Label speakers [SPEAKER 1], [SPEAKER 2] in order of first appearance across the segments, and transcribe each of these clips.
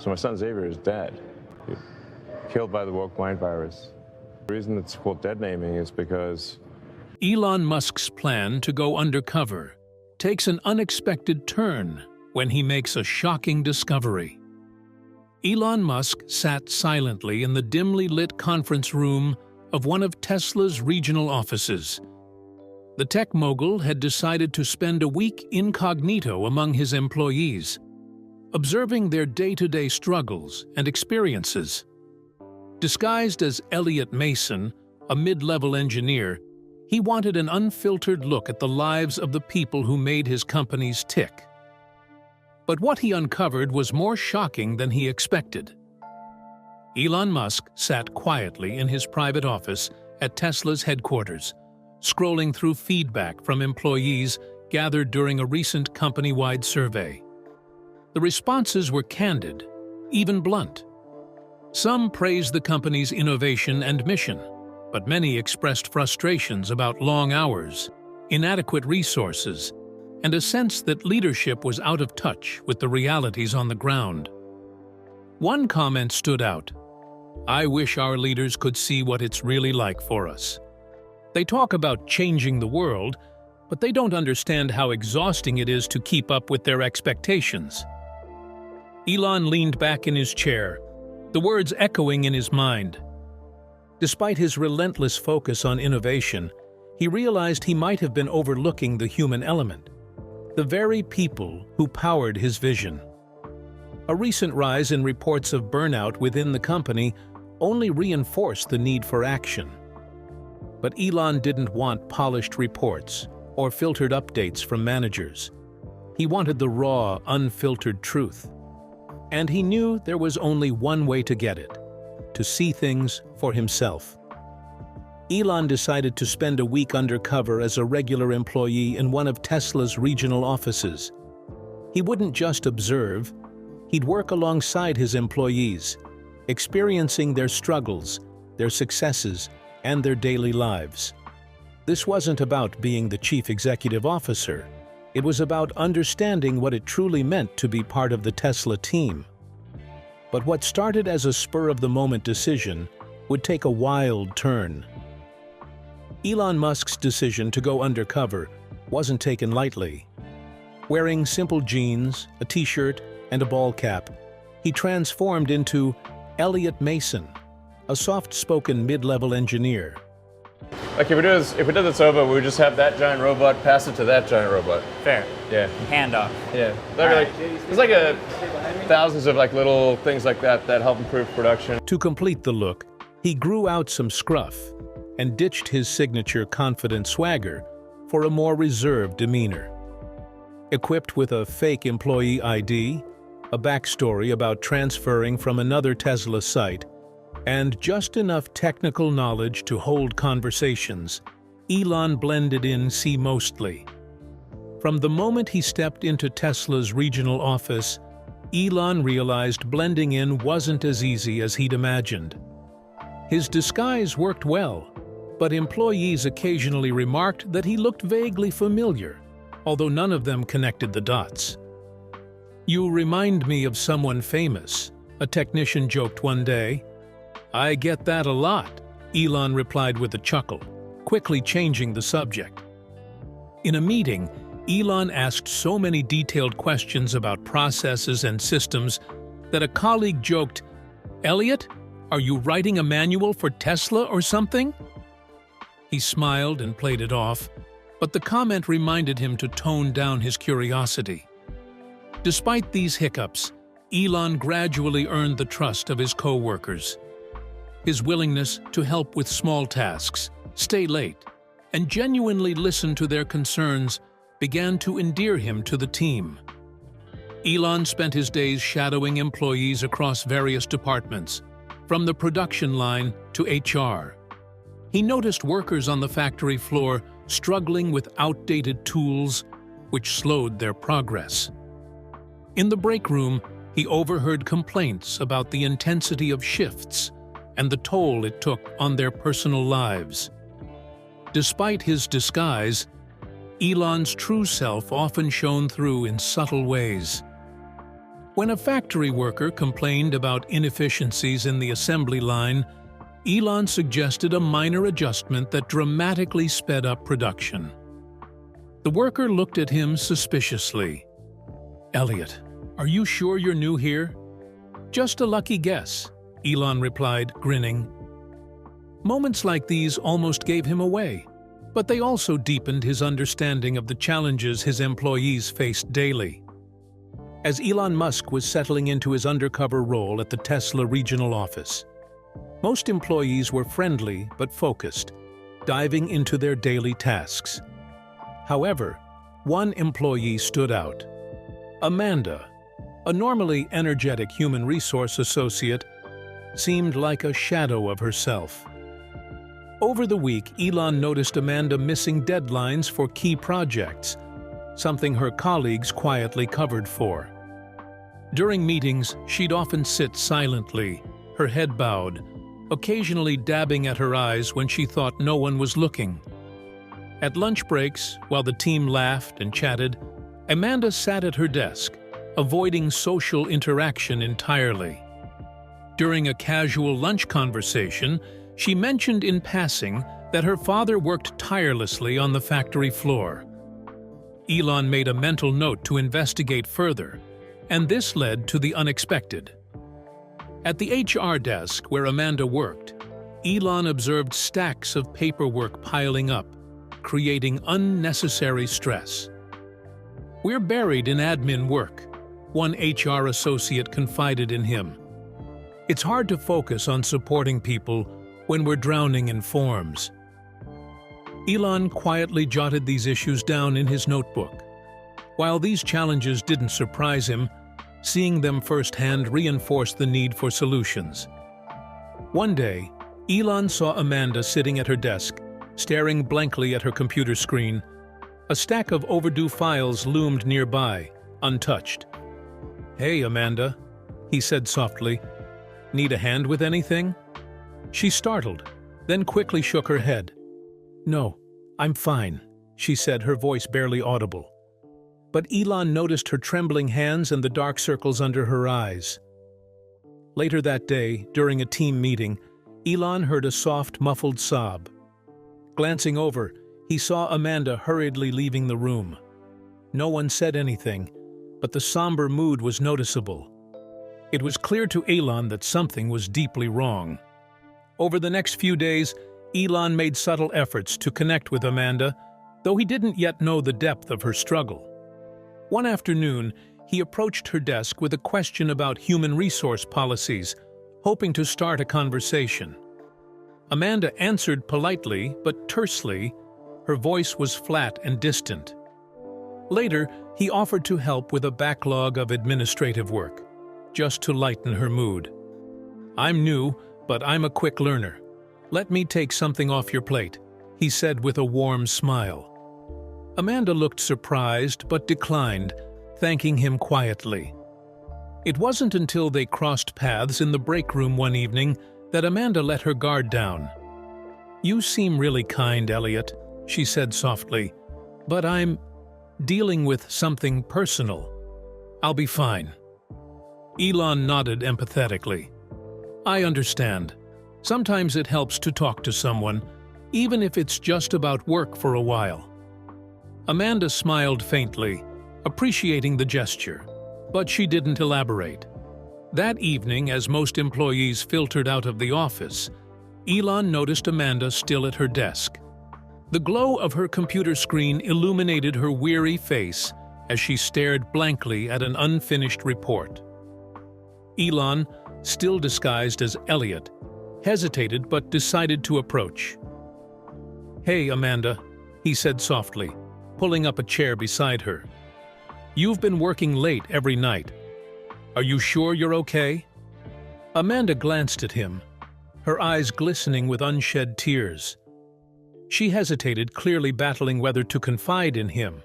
[SPEAKER 1] So my son Xavier is dead, killed by the woke mind virus. The reason it's called dead naming is because
[SPEAKER 2] Elon Musk's plan to go undercover takes an unexpected turn when he makes a shocking discovery. Elon Musk sat silently in the dimly lit conference room of one of Tesla's regional offices. The tech mogul had decided to spend a week incognito among his employees, observing their day-to-day struggles and experiences. Disguised as Elliot Mason, a mid-level engineer, he wanted an unfiltered look at the lives of the people who made his companies tick. But what he uncovered was more shocking than he expected. Elon Musk sat quietly in his private office at Tesla's headquarters, scrolling through feedback from employees gathered during a recent company-wide survey. The responses were candid, even blunt. Some praised the company's innovation and mission, but many expressed frustrations about long hours, inadequate resources, and a sense that leadership was out of touch with the realities on the ground. One comment stood out: "I wish our leaders could see what it's really like for us. They talk about changing the world, but they don't understand how exhausting it is to keep up with their expectations." Elon leaned back in his chair, the words echoing in his mind. Despite his relentless focus on innovation, he realized he might have been overlooking the human element, the very people who powered his vision. A recent rise in reports of burnout within the company only reinforced the need for action. But Elon didn't want polished reports or filtered updates from managers. He wanted the raw, unfiltered truth. And he knew there was only one way to get it: to see things for himself. Elon decided to spend a week undercover as a regular employee in one of Tesla's regional offices. He wouldn't just observe, he'd work alongside his employees, experiencing their struggles, their successes, and their daily lives. This wasn't about being the chief executive officer. It was about understanding what it truly meant to be part of the Tesla team. But what started as a spur-of-the-moment decision would take a wild turn. Elon Musk's decision to go undercover wasn't taken lightly. Wearing simple jeans, a t-shirt, and a ball cap, he transformed into Elliot Mason, a soft-spoken mid-level engineer.
[SPEAKER 1] like if we did this over, we would just have that giant robot pass it to that giant robot.
[SPEAKER 3] Fair.
[SPEAKER 1] Yeah.
[SPEAKER 3] Handoff.
[SPEAKER 1] Yeah. There's like thousands of like little things like that that help improve production.
[SPEAKER 2] To complete the look, he grew out some scruff and ditched his signature confident swagger for a more reserved demeanor. Equipped with a fake employee ID, a backstory about transferring from another Tesla site, and just enough technical knowledge to hold conversations, Elon blended in seamlessly. From the moment he stepped into Tesla's regional office, Elon realized blending in wasn't as easy as he'd imagined. His disguise worked well, but employees occasionally remarked that he looked vaguely familiar, although none of them connected the dots. "You remind me of someone famous," a technician joked one day. "I get that a lot," Elon replied with a chuckle, quickly changing the subject. In a meeting, Elon asked so many detailed questions about processes and systems that a colleague joked, "Elliot, are you writing a manual for Tesla or something?" He smiled and played it off, but the comment reminded him to tone down his curiosity. Despite these hiccups, Elon gradually earned the trust of his co-workers. His willingness to help with small tasks, stay late, and genuinely listen to their concerns began to endear him to the team. Elon spent his days shadowing employees across various departments, from the production line to HR. He noticed workers on the factory floor struggling with outdated tools, which slowed their progress. In the break room, he overheard complaints about the intensity of shifts and the toll it took on their personal lives. Despite his disguise, Elon's true self often shone through in subtle ways. When a factory worker complained about inefficiencies in the assembly line, Elon suggested a minor adjustment that dramatically sped up production. The worker looked at him suspiciously. "Elliot, are you sure you're new here?" "Just a lucky guess," Elon replied, grinning. Moments like these almost gave him away, but they also deepened his understanding of the challenges his employees faced daily. As Elon Musk was settling into his undercover role at the Tesla regional office, most employees were friendly but focused, diving into their daily tasks. However, one employee stood out. Amanda, a normally energetic human resource associate, seemed like a shadow of herself. Over the week, Elon noticed Amanda missing deadlines for key projects, something her colleagues quietly covered for. During meetings, she'd often sit silently, her head bowed, occasionally dabbing at her eyes when she thought no one was looking. At lunch breaks, while the team laughed and chatted, Amanda sat at her desk, avoiding social interaction entirely. During a casual lunch conversation, she mentioned in passing that her father worked tirelessly on the factory floor. Elon made a mental note to investigate further, and this led to the unexpected. At the HR desk where Amanda worked, Elon observed stacks of paperwork piling up, creating unnecessary stress. "We're buried in admin work," one HR associate confided in him. "It's hard to focus on supporting people when we're drowning in forms." Elon quietly jotted these issues down in his notebook. While these challenges didn't surprise him, seeing them firsthand reinforced the need for solutions. One day, Elon saw Amanda sitting at her desk, staring blankly at her computer screen. A stack of overdue files loomed nearby, untouched. "Hey, Amanda," he said softly. "Need a hand with anything?" She startled, then quickly shook her head. "No, I'm fine," she said, her voice barely audible. But Elon noticed her trembling hands and the dark circles under her eyes. Later that day, during a team meeting, Elon heard a soft, muffled sob. Glancing over, he saw Amanda hurriedly leaving the room. No one said anything, but the somber mood was noticeable. It was clear to Elon that something was deeply wrong. Over the next few days, Elon made subtle efforts to connect with Amanda, though he didn't yet know the depth of her struggle. One afternoon, he approached her desk with a question about human resource policies, hoping to start a conversation. Amanda answered politely but tersely. Her voice was flat and distant. Later, he offered to help with a backlog of administrative work, just to lighten her mood. "I'm new, but I'm a quick learner. Let me take something off your plate," he said with a warm smile. Amanda looked surprised but declined, thanking him quietly. It wasn't until they crossed paths in the break room one evening that Amanda let her guard down. "You seem really kind, Elliot," she said softly, "but I'm dealing with something personal. I'll be fine." Elon nodded empathetically. "I understand. Sometimes it helps to talk to someone, even if it's just about work for a while." Amanda smiled faintly, appreciating the gesture, but she didn't elaborate. That evening, as most employees filtered out of the office, Elon noticed Amanda still at her desk. The glow of her computer screen illuminated her weary face as she stared blankly at an unfinished report. Elon, still disguised as Elliot, hesitated but decided to approach. "Hey, Amanda," he said softly, pulling up a chair beside her. "You've been working late every night. Are you sure you're okay?" Amanda glanced at him, her eyes glistening with unshed tears. She hesitated, clearly battling whether to confide in him.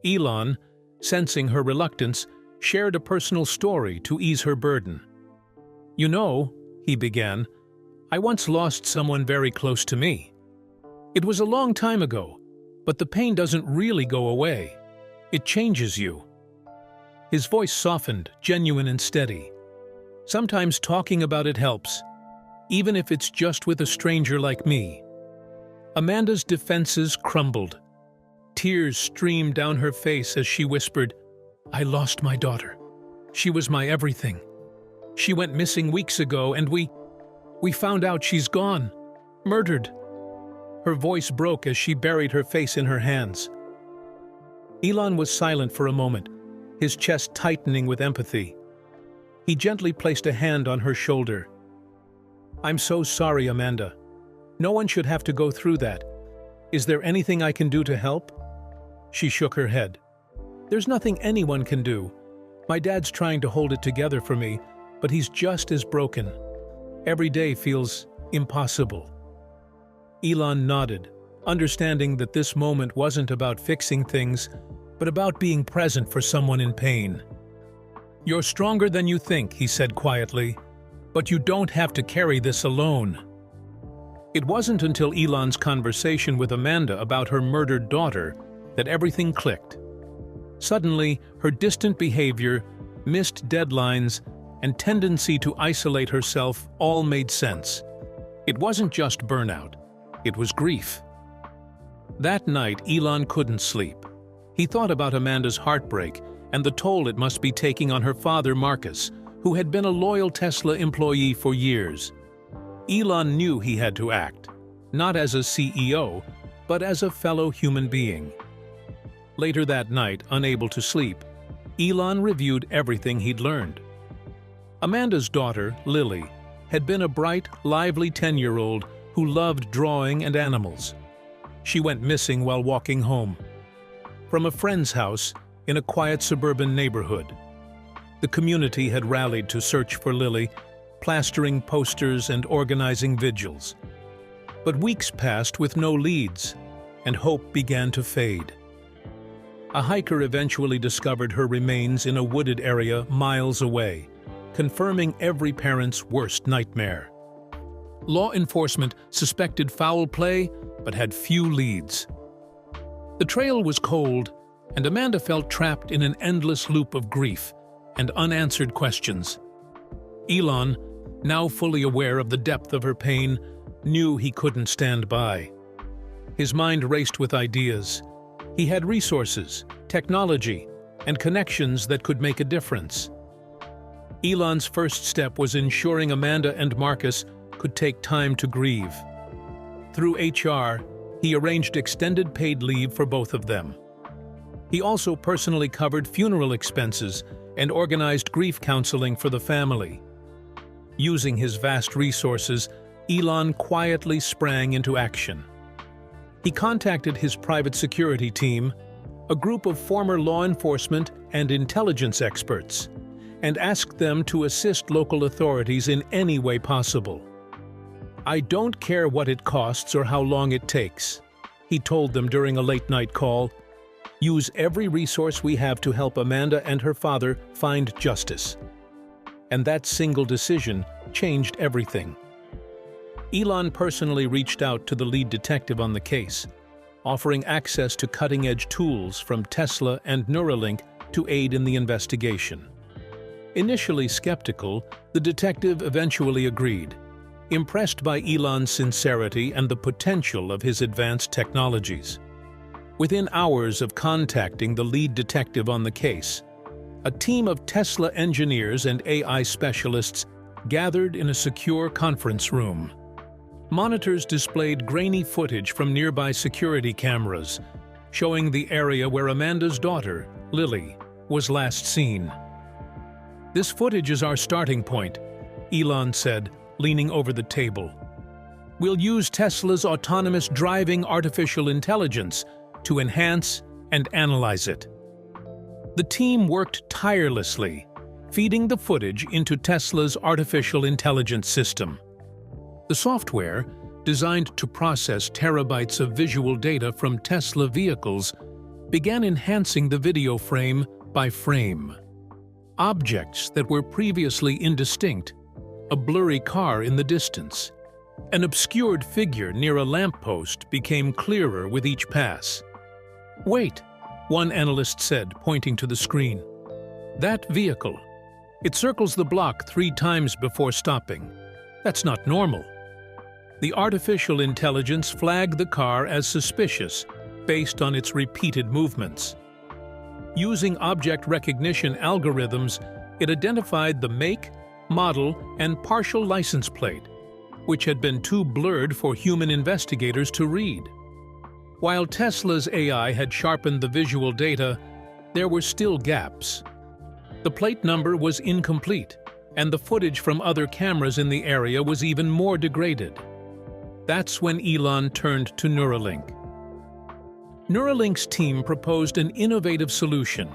[SPEAKER 2] Elon, sensing her reluctance, shared a personal story to ease her burden. "You know," he began, "I once lost someone very close to me. It was a long time ago, but the pain doesn't really go away. It changes you." His voice softened, genuine and steady. Sometimes talking about it helps, even if it's just with a stranger like me. Amanda's defenses crumbled. Tears streamed down her face as she whispered, "I lost my daughter. She was my everything. She went missing weeks ago and we found out she's gone. Murdered." Her voice broke as she buried her face in her hands. Elon was silent for a moment, his chest tightening with empathy. He gently placed a hand on her shoulder. "I'm so sorry, Amanda. No one should have to go through that. Is there anything I can do to help?" She shook her head. "There's nothing anyone can do. My dad's trying to hold it together for me, but he's just as broken. Every day feels impossible." Elon nodded, understanding that this moment wasn't about fixing things, but about being present for someone in pain. "You're stronger than you think," he said quietly, "but you don't have to carry this alone." It wasn't until Elon's conversation with Amanda about her murdered daughter that everything clicked. Suddenly, her distant behavior, missed deadlines, and tendency to isolate herself all made sense. It wasn't just burnout, it was grief. That night, Elon couldn't sleep. He thought about Amanda's heartbreak and the toll it must be taking on her father, Marcus, who had been a loyal Tesla employee for years. Elon knew he had to act, not as a CEO, but as a fellow human being. Later that night, unable to sleep, Elon reviewed everything he'd learned. Amanda's daughter, Lily, had been a bright, lively 10-year-old who loved drawing and animals. She went missing while walking home from a friend's house in a quiet suburban neighborhood. The community had rallied to search for Lily, plastering posters and organizing vigils. But weeks passed with no leads, and hope began to fade. A hiker eventually discovered her remains in a wooded area miles away, confirming every parent's worst nightmare. Law enforcement suspected foul play, but had few leads. The trail was cold, and Amanda felt trapped in an endless loop of grief and unanswered questions. Elon, now fully aware of the depth of her pain, knew he couldn't stand by. His mind raced with ideas. He had resources, technology, and connections that could make a difference. Elon's first step was ensuring Amanda and Marcus could take time to grieve. Through HR, he arranged extended paid leave for both of them. He also personally covered funeral expenses and organized grief counseling for the family. Using his vast resources, Elon quietly sprang into action. He contacted his private security team, a group of former law enforcement and intelligence experts, and asked them to assist local authorities in any way possible. "I don't care what it costs or how long it takes," he told them during a late-night call. "Use every resource we have to help Amanda and her father find justice." And that single decision changed everything. Elon personally reached out to the lead detective on the case, offering access to cutting-edge tools from Tesla and Neuralink to aid in the investigation. Initially skeptical, the detective eventually agreed, impressed by Elon's sincerity and the potential of his advanced technologies. Within hours of contacting the lead detective on the case, a team of Tesla engineers and AI specialists gathered in a secure conference room. Monitors displayed grainy footage from nearby security cameras, showing the area where Amanda's daughter, Lily, was last seen. "This footage is our starting point," Elon said, leaning over the table. "We'll use Tesla's autonomous driving artificial intelligence to enhance and analyze it." The team worked tirelessly, feeding the footage into Tesla's artificial intelligence system. The software, designed to process terabytes of visual data from Tesla vehicles, began enhancing the video frame by frame. Objects that were previously indistinct, a blurry car in the distance, an obscured figure near a lamppost became clearer with each pass. "Wait," one analyst said, pointing to the screen. That vehicle. It circles the block 3 times before stopping. That's not normal. The artificial intelligence flagged the car as suspicious based on its repeated movements. Using object recognition algorithms, it identified the make, model, and partial license plate, which had been too blurred for human investigators to read. While Tesla's AI had sharpened the visual data, there were still gaps. The plate number was incomplete, and the footage from other cameras in the area was even more degraded. That's when Elon turned to Neuralink. Neuralink's team proposed an innovative solution,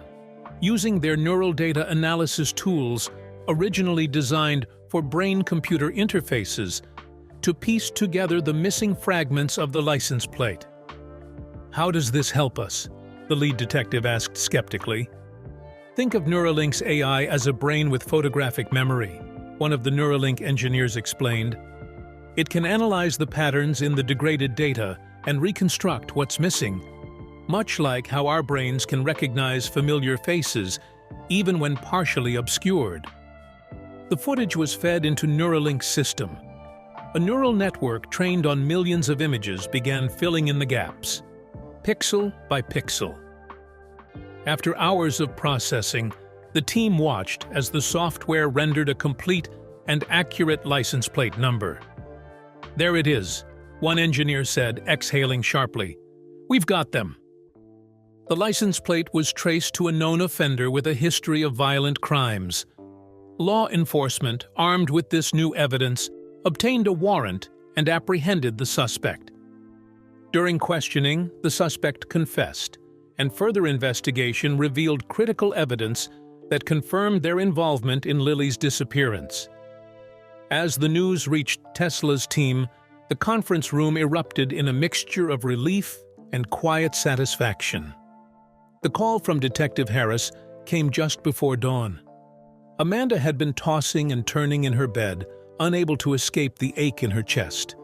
[SPEAKER 2] using their neural data analysis tools originally designed for brain-computer interfaces to piece together the missing fragments of the license plate. "How does this help us?" the lead detective asked skeptically. "Think of Neuralink's AI as a brain with photographic memory," one of the Neuralink engineers explained. "It can analyze the patterns in the degraded data and reconstruct what's missing, much like how our brains can recognize familiar faces even when partially obscured." The footage was fed into Neuralink's system. A neural network trained on millions of images began filling in the gaps, pixel by pixel. After hours of processing, the team watched as the software rendered a complete and accurate license plate number. "There it is," one engineer said, exhaling sharply. "We've got them." The license plate was traced to a known offender with a history of violent crimes. Law enforcement, armed with this new evidence, obtained a warrant and apprehended the suspect. During questioning, the suspect confessed, and further investigation revealed critical evidence that confirmed their involvement in Lily's disappearance. As the news reached Tesla's team, the conference room erupted in a mixture of relief and quiet satisfaction. The call from Detective Harris came just before dawn. Amanda had been tossing and turning in her bed, unable to escape the ache in her chest.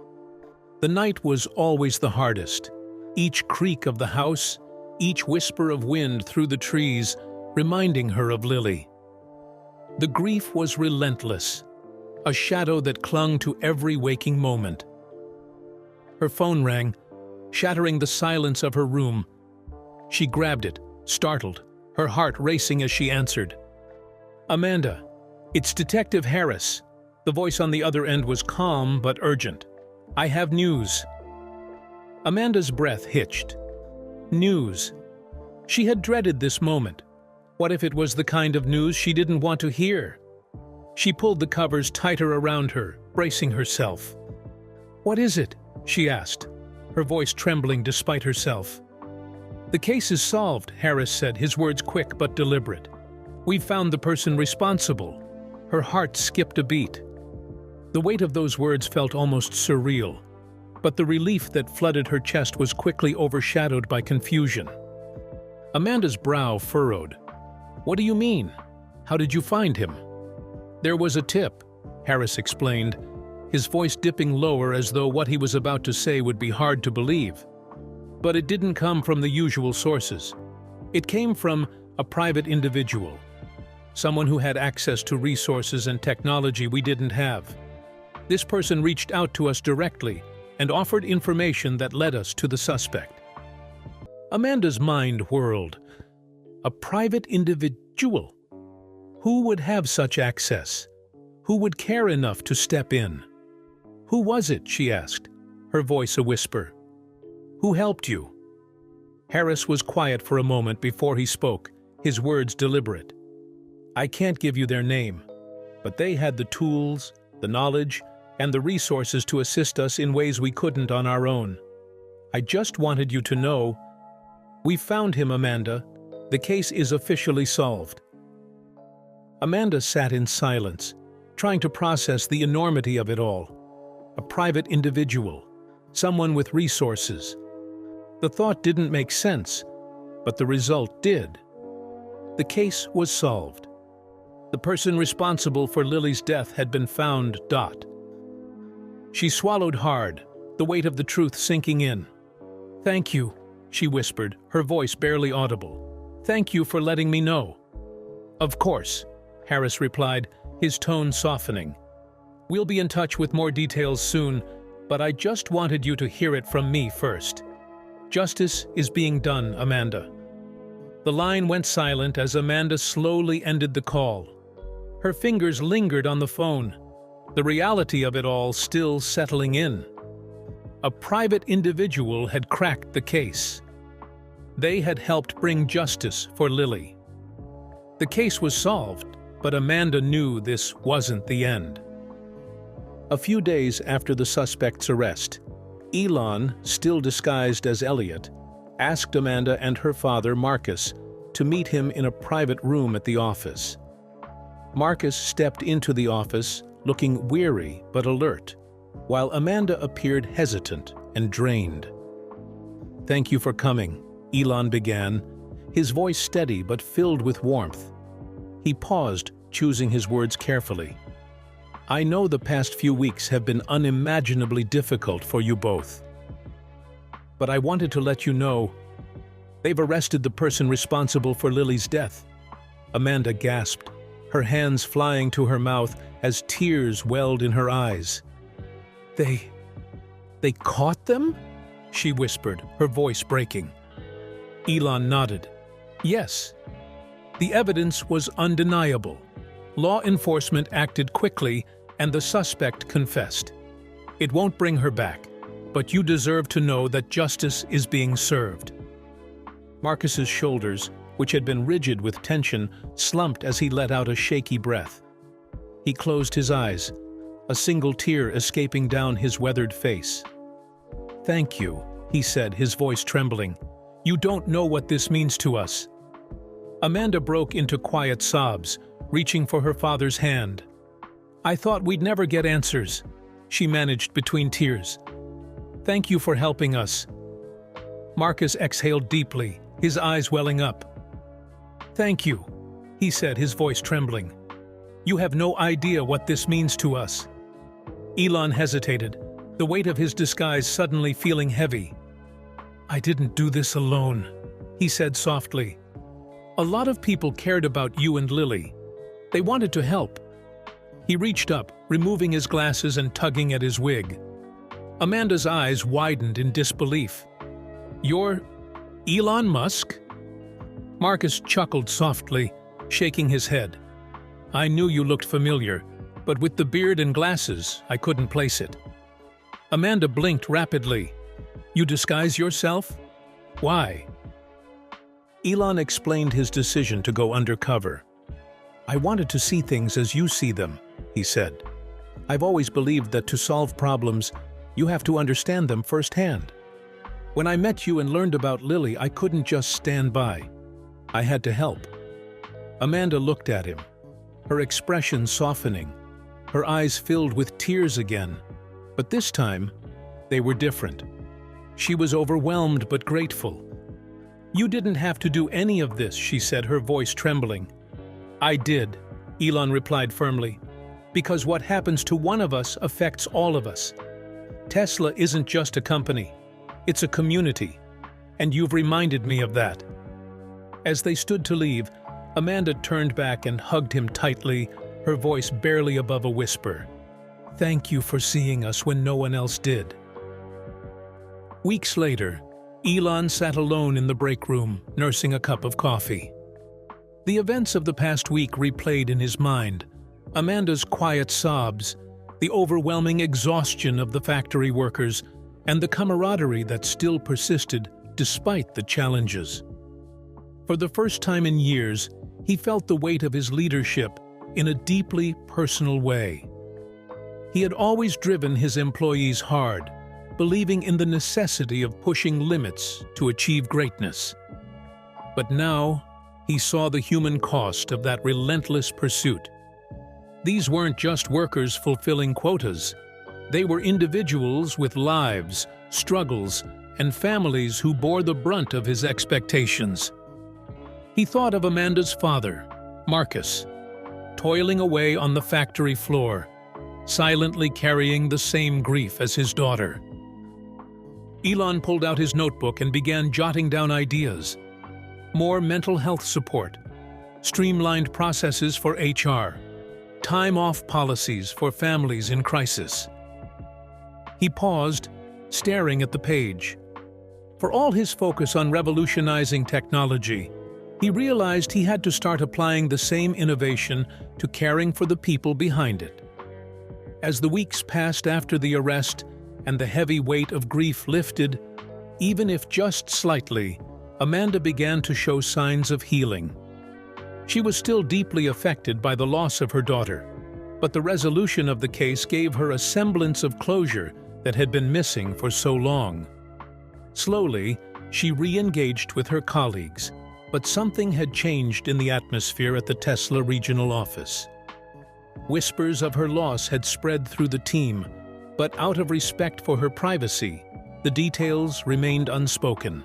[SPEAKER 2] The night was always the hardest. Each creak of the house, each whisper of wind through the trees, reminding her of Lily. The grief was relentless, a shadow that clung to every waking moment. Her phone rang, shattering the silence of her room. She grabbed it, startled, her heart racing as she answered. "Amanda, it's Detective Harris." The voice on the other end was calm but urgent. "I have news." Amanda's breath hitched. News. She had dreaded this moment. What if it was the kind of news she didn't want to hear? She pulled the covers tighter around her, bracing herself. "What is it?" she asked, her voice trembling despite herself. "The case is solved," Harris said, his words quick but deliberate. "We've found the person responsible." Her heart skipped a beat. The weight of those words felt almost surreal, but the relief that flooded her chest was quickly overshadowed by confusion. Amanda's brow furrowed. "What do you mean? How did you find him?" "There was a tip," Harris explained, his voice dipping lower as though what he was about to say would be hard to believe. "But it didn't come from the usual sources. It came from a private individual, someone who had access to resources and technology we didn't have. This person reached out to us directly and offered information that led us to the suspect." Amanda's mind whirled. A private individual? Who would have such access? Who would care enough to step in? "Who was it?" she asked, her voice a whisper. "Who helped you?" Harris was quiet for a moment before he spoke, his words deliberate. "I can't give you their name, but they had the tools, the knowledge, and the resources to assist us in ways we couldn't on our own. I just wanted you to know, we found him, Amanda. The case is officially solved." Amanda sat in silence, trying to process the enormity of it all. A private individual, someone with resources. The thought didn't make sense, but the result did. The case was solved. The person responsible for Lily's death had been found. She swallowed hard, the weight of the truth sinking in. "Thank you," she whispered, her voice barely audible. "Thank you for letting me know." "Of course," Harris replied, his tone softening. "We'll be in touch with more details soon, but I just wanted you to hear it from me first. Justice is being done, Amanda." The line went silent as Amanda slowly ended the call. Her fingers lingered on the phone, the reality of it all still settling in. A private individual had cracked the case. They had helped bring justice for Lily. The case was solved, but Amanda knew this wasn't the end. A few days after the suspect's arrest, Elon, still disguised as Elliot, asked Amanda and her father, Marcus, to meet him in a private room at the office. Marcus stepped into the office, looking weary but alert, while Amanda appeared hesitant and drained. "Thank you for coming," Elon began, his voice steady but filled with warmth. He paused, choosing his words carefully. "I know the past few weeks have been unimaginably difficult for you both. But I wanted to let you know they've arrested the person responsible for Lily's death." Amanda gasped, her hands flying to her mouth as tears welled in her eyes. They caught them?" she whispered, her voice breaking. Elon nodded. "Yes. The evidence was undeniable. Law enforcement acted quickly, and the suspect confessed. It won't bring her back, but you deserve to know that justice is being served." Marcus's shoulders, which had been rigid with tension, slumped as he let out a shaky breath. He closed his eyes, a single tear escaping down his weathered face. "Thank you," he said, his voice trembling. "You don't know what this means to us." Amanda broke into quiet sobs, reaching for her father's hand. "I thought we'd never get answers," she managed between tears. "Thank you for helping us." Marcus exhaled deeply, his eyes welling up. "Thank you," he said, his voice trembling. "You have no idea what this means to us." Elon hesitated, the weight of his disguise suddenly feeling heavy. "I didn't do this alone," he said softly. "A lot of people cared about you and Lily. They wanted to help." He reached up, removing his glasses and tugging at his wig. Amanda's eyes widened in disbelief. "You're Elon Musk?" Marcus chuckled softly, shaking his head. "I knew you looked familiar, but with the beard and glasses, I couldn't place it." Amanda blinked rapidly. "You disguise yourself? Why?" Elon explained his decision to go undercover. "I wanted to see things as you see them," he said. "I've always believed that to solve problems, you have to understand them firsthand. When I met you and learned about Lily, I couldn't just stand by. I had to help." Amanda looked at him, her expression softening, her eyes filled with tears again, but this time, they were different. She was overwhelmed but grateful. "You didn't have to do any of this," she said, her voice trembling. "I did," Elon replied firmly, "because what happens to one of us affects all of us. Tesla isn't just a company, it's a community, and you've reminded me of that." As they stood to leave, Amanda turned back and hugged him tightly, her voice barely above a whisper. "Thank you for seeing us when no one else did." Weeks later, Elon sat alone in the break room, nursing a cup of coffee. The events of the past week replayed in his mind, Amanda's quiet sobs, the overwhelming exhaustion of the factory workers, and the camaraderie that still persisted despite the challenges. For the first time in years, he felt the weight of his leadership in a deeply personal way. He had always driven his employees hard, believing in the necessity of pushing limits to achieve greatness. But now, he saw the human cost of that relentless pursuit. These weren't just workers fulfilling quotas. They were individuals with lives, struggles, and families who bore the brunt of his expectations. He thought of Amanda's father, Marcus, toiling away on the factory floor, silently carrying the same grief as his daughter. Elon pulled out his notebook and began jotting down ideas. More mental health support, streamlined processes for HR, time-off policies for families in crisis. He paused, staring at the page. For all his focus on revolutionizing technology, he realized he had to start applying the same innovation to caring for the people behind it. As the weeks passed after the arrest and the heavy weight of grief lifted, even if just slightly, Amanda began to show signs of healing. She was still deeply affected by the loss of her daughter, but the resolution of the case gave her a semblance of closure that had been missing for so long. Slowly, she re-engaged with her colleagues, but something had changed in the atmosphere at the Tesla regional office. Whispers of her loss had spread through the team, but out of respect for her privacy, the details remained unspoken.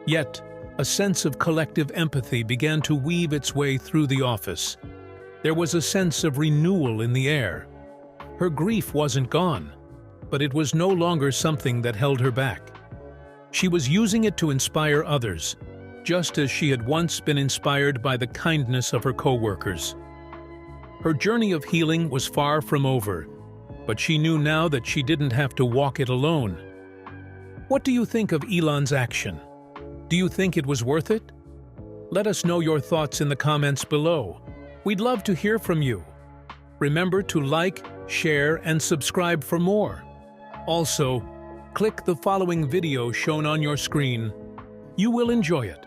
[SPEAKER 2] Yet, a sense of collective empathy began to weave its way through the office. There was a sense of renewal in the air. Her grief wasn't gone, but it was no longer something that held her back. She was using it to inspire others, just as she had once been inspired by the kindness of her co-workers. Her journey of healing was far from over, but she knew now that she didn't have to walk it alone. What do you think of Elon's action? Do you think it was worth it? Let us know your thoughts in the comments below. We'd love to hear from you. Remember to like, share, and subscribe for more. Also, click the following video shown on your screen. You will enjoy it.